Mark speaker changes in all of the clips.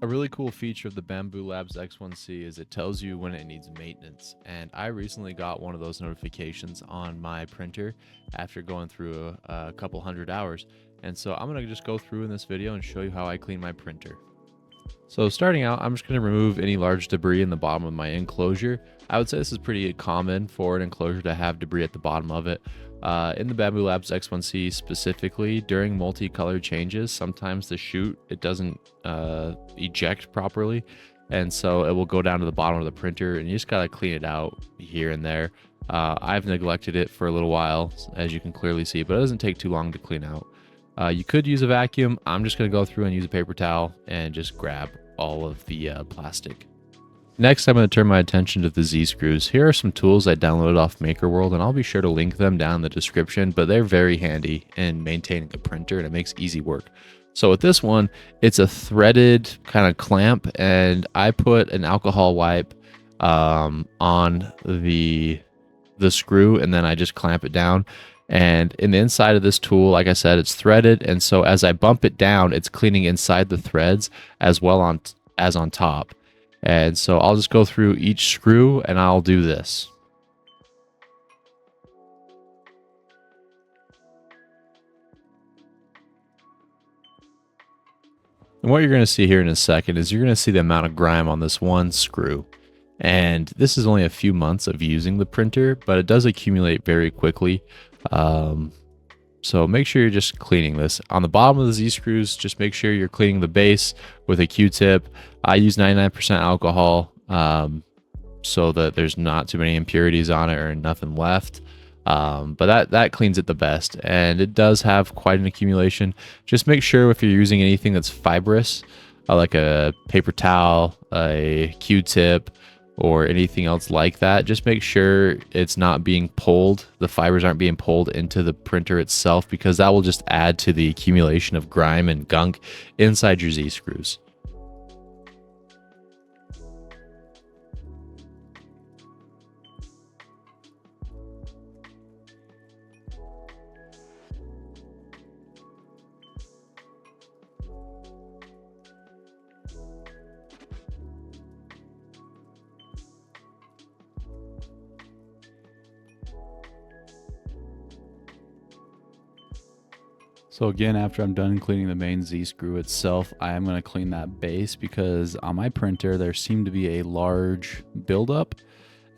Speaker 1: A really cool feature of the Bamboo Labs X1C is it tells you when it needs maintenance. And I recently got one of those notifications on my printer after going through a couple hundred hours. And so I'm going to just go through in this video and show you how I clean my printer. So starting out, I'm just going to remove any large debris in the bottom of my enclosure. I would say this is pretty common for an enclosure to have debris at the bottom of it. In the Bamboo Labs X1C specifically, during multicolor changes, sometimes the chute, it doesn't eject properly. And so it will go down to the bottom of the printer and you just got to clean it out here and there. I've neglected it for a little while, as you can clearly see, but it doesn't take too long to clean out. You could use a vacuum. I'm just going to go through and use a paper towel and just grab all of the plastic. Next, I'm going to turn my attention to the Z-screws. Here are some tools I downloaded off MakerWorld, and I'll be sure to link them down in the description, but they're very handy in maintaining a printer, and it makes easy work. So with this one, it's a threaded kind of clamp, and I put an alcohol wipe on the screw, and then I just clamp it down. And in the inside of this tool, like I said, it's threaded, and so as I bump it down, it's cleaning inside the threads as well as on top. And so I'll just go through each screw and I'll do this. And what you're going to see here in a second is you're going to see the amount of grime on this one screw. And this is only a few months of using the printer, but it does accumulate very quickly. So make sure you're just cleaning this. On the bottom of the Z-screws, just make sure you're cleaning the base with a Q-tip. I use 99% alcohol so that there's not too many impurities on it or nothing left. But that cleans it the best, and it does have quite an accumulation. Just make sure if you're using anything that's fibrous, like a paper towel, a Q-tip, or anything else like that, just make sure it's not being pulled, the fibers aren't being pulled into the printer itself, because that will just add to the accumulation of grime and gunk inside your Z-screws. So again, after I'm done cleaning the main Z-screw itself, I am going to clean that base, because on my printer there seemed to be a large buildup,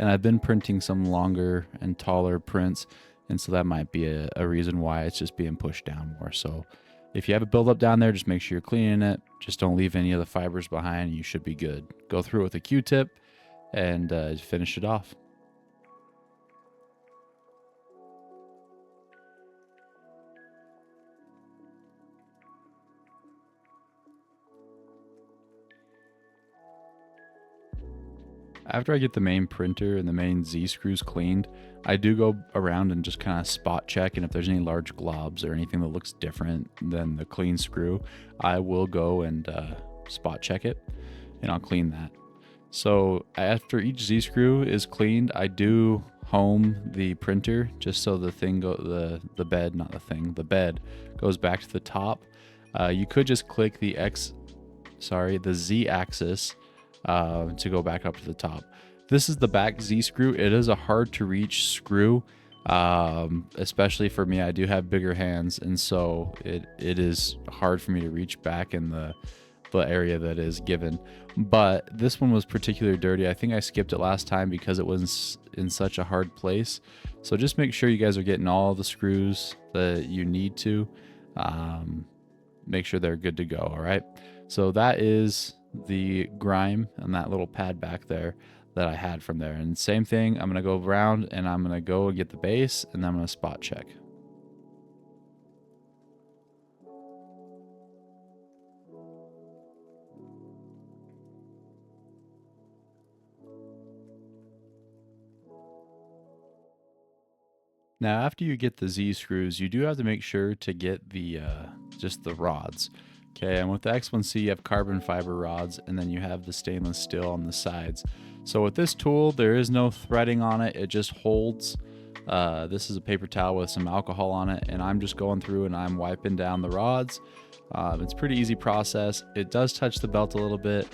Speaker 1: and I've been printing some longer and taller prints, and so that might be a reason why it's just being pushed down more. So if you have a buildup down there, just make sure you're cleaning it. Just don't leave any of the fibers behind. You should be good. Go through it with a Q-tip and finish it off. After I get the main printer and the main Z-screws cleaned, I do go around and just kind of spot check, and if there's any large globs or anything that looks different than the clean screw, I will go and spot check it, and I'll clean that. So after each Z-screw is cleaned, I do home the printer just so the thing the bed goes back to the top. You could just click the Z-axis to go back up to the top. This is the back Z screw. It is a hard to reach screw, especially for me. I do have bigger hands, and so it is hard for me to reach back in the area that is given. But this one was particularly dirty. I think I skipped it last time because it was in such a hard place. So just make sure you guys are getting all the screws that you need to. Make sure they're good to go. All right. So that is the grime and that little pad back there that I had from there. And same thing, I'm going to go around and I'm going to go get the base, and then I'm going to spot check. Now, after you get the Z screws, you do have to make sure to get the just the rods. Okay, and with the X1C, you have carbon fiber rods, and then you have the stainless steel on the sides. So with this tool, there is no threading on it. It just holds. This is a paper towel with some alcohol on it, and I'm just going through and I'm wiping down the rods.
Speaker 2: It's a pretty easy process. It does touch the belt a little bit,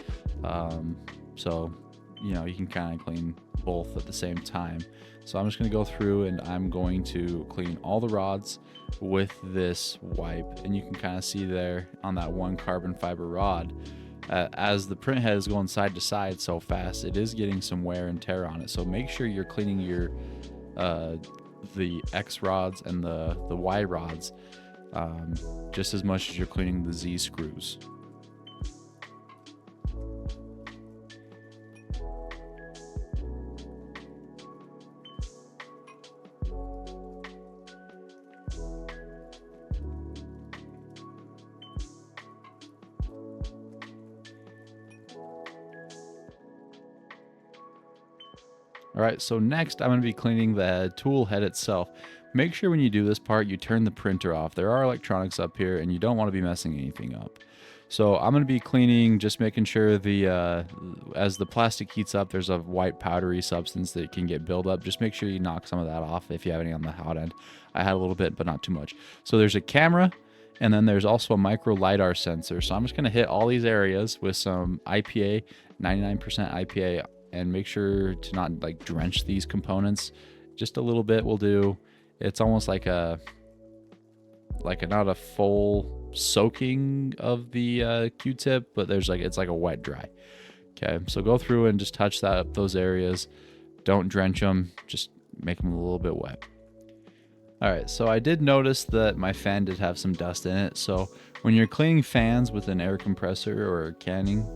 Speaker 2: so you can kind of clean both at the same time. So I'm just going to go through and I'm going to clean all the rods with this wipe, and you can kind of see there on that one carbon fiber rod, as the print head is going side to side so fast, it is getting some wear and tear on it. So make sure you're cleaning your the X rods and the Y rods just as much as you're cleaning the Z screws. All right, so next I'm going to be cleaning the tool head itself. Make sure when you do this part, you turn the printer off. There are electronics up here and you don't want to be messing anything up. So I'm going to be cleaning, just making sure as the plastic heats up, there's a white powdery substance that can get built up. Just make sure you knock some of that off if you have any on the hot end. I had a little bit, but not too much. So there's a camera, and then there's also a micro LiDAR sensor. So I'm just going to hit all these areas with some IPA, 99% IPA, and make sure to not like drench these components. Just a little bit will do. It's almost like not a full soaking of the Q-tip, but it's like a wet dry. Okay, so go through and just touch those areas. Don't drench them, just make them a little bit wet. All right, so I did notice that my fan did have some dust in it. So when you're cleaning fans with an air compressor or canning,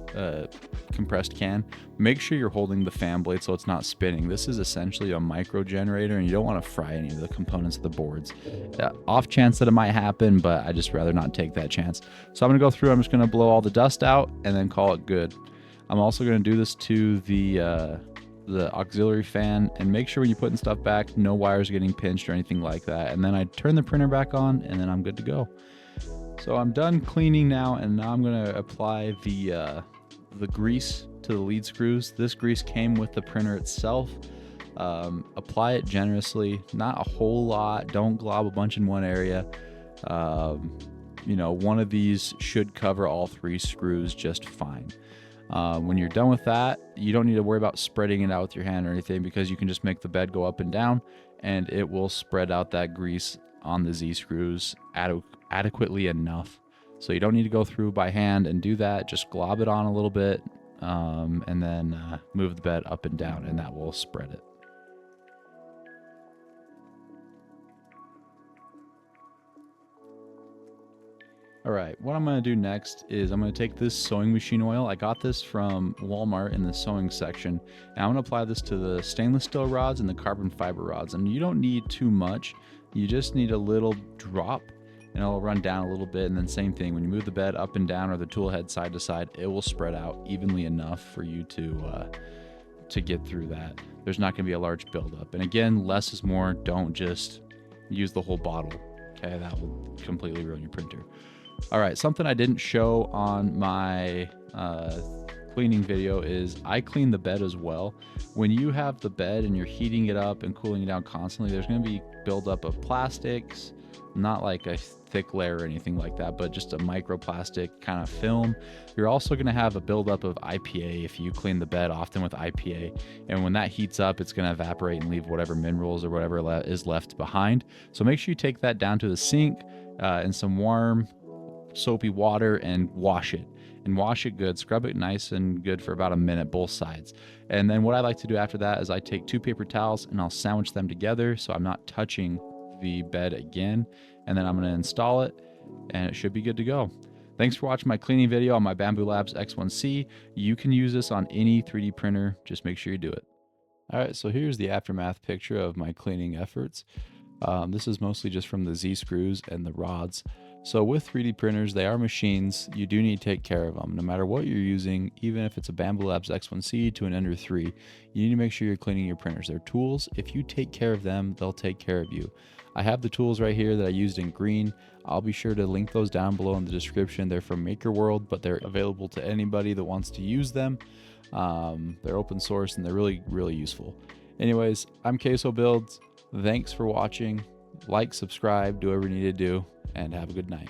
Speaker 2: compressed can, make sure you're holding the fan blade so it's not spinning. This is essentially a micro generator, and you don't want to fry any of the components of the boards. Off chance that it might happen, but I just rather not take that chance. So I'm gonna go through, I'm just gonna blow all the dust out and then call it good. I'm also gonna do this to the auxiliary fan, and make sure when you're putting stuff back, no wires getting pinched or anything like that. And then I turn the printer back on, and then I'm good to go. So I'm done cleaning now, and now I'm gonna apply the grease to the lead screws. This grease came with the printer itself. Apply it generously, not a whole lot. Don't glob a bunch in one area. One of these should cover all 3 screws just fine. When you're done with that, you don't need to worry about spreading it out with your hand or anything, because you can just make the bed go up and down, and it will spread out that grease on the Z screws adequately enough. So you don't need to go through by hand and do that. Just glob it on a little bit, and then move the bed up and down, and that will spread it. All right, what I'm going to do next is I'm going to take this sewing machine oil. I got this from Walmart in the sewing section, and I'm going to apply this to the stainless steel rods and the carbon fiber rods. And you don't need too much. You just need a little drop, and it'll run down a little bit. And then same thing, when you move the bed up and down or the tool head side to side, it will spread out evenly enough for you to get through that. There's not going to be a large buildup. And again, less is more. Don't just use the whole bottle. Okay, that will completely ruin your printer. All right, something I didn't show on my cleaning video is I clean the bed as well. When you have the bed and you're heating it up and cooling it down constantly, there's going to be buildup of plastics, not like a thick layer or anything like that, but just a microplastic kind of film. You're also going to have a buildup of IPA if you clean the bed often with IPA. And when that heats up, it's going to evaporate and leave whatever minerals or whatever is left behind. So make sure you take that down to the sink in some warm, soapy water and wash it good. Scrub it nice and good for about a minute, both sides. And then what I like to do after that is I take 2 paper towels and I'll sandwich them together so I'm not touching the bed again. And then I'm going to install it, and it should be good to go. Thanks for watching my cleaning video on my Bambu Labs X1C. You can use this on any 3D printer. Just make sure you do it. All right, so here's the aftermath picture of my cleaning efforts. This is mostly just from the Z screws and the rods. So with 3D printers, they are machines. You do need to take care of them. No matter what you're using, even if it's a Bambu Labs X1C to an Ender 3, you need to make sure you're cleaning your printers. They're tools. If you take care of them, they'll take care of you. I have the tools right here that I used in green. I'll be sure to link those down below in the description. They're from MakerWorld, but they're available to anybody that wants to use them. They're open source and they're really, really useful. Anyways, I'm Queso Builds. Thanks for watching. Like, subscribe, do whatever you need to do, and have a good night.